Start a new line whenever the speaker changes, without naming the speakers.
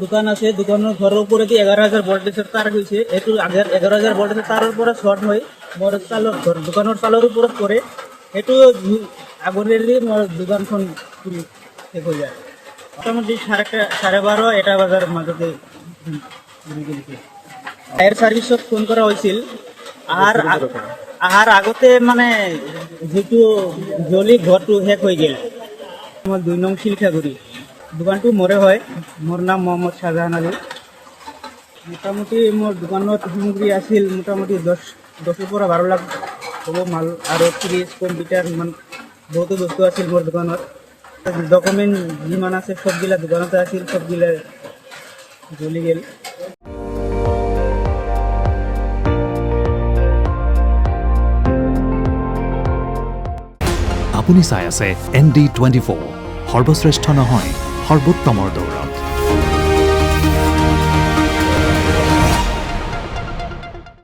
দোকান আছে, দোকানের ঘরের উপরে দিয়ে 11,000 ভোল্টেজের তার গেছে। একটু আগের 11,000 ভোল্টেজের তারের উপরে শর্ট হয়, মোর চালক দোকানের চালের উপরে পড়ে একটু আগুনের দিয়ে মোর দোকানখন পুরো শেষ হয়ে যায়। মোটামুটি 12:30 এটা বাজার মাঝে ফায়ার সার্ভিসত ফোন করা হয়েছিল। আর আগতে মানে যেটো জ্বলি ঘরটো শেষ হয়ে গেল। আমার 2 নং শিলখাগুড়ি দোকানটো মোরে হয়। মোর নাম মোহাম্মদ শাহজাহান আলী। মোটামুটি মোর দোকানত সামগ্রী আছিল মোটামুটি 10-12 লাখ হ'ব মাল, আৰু ফ্ৰিজ কম্পিউটাৰ মানে বহুতো বস্তু আছিল মোর দোকানত। ডকুমেন্ট যিমান আছে সবগিলা দোকানতে আছিল, সবগিলা জ্বলি গেল।
আপুনি চাই আছে ND24, সৰ্বশ্ৰেষ্ঠ নহয় সৰ্বোত্তমৰ দৌৰা।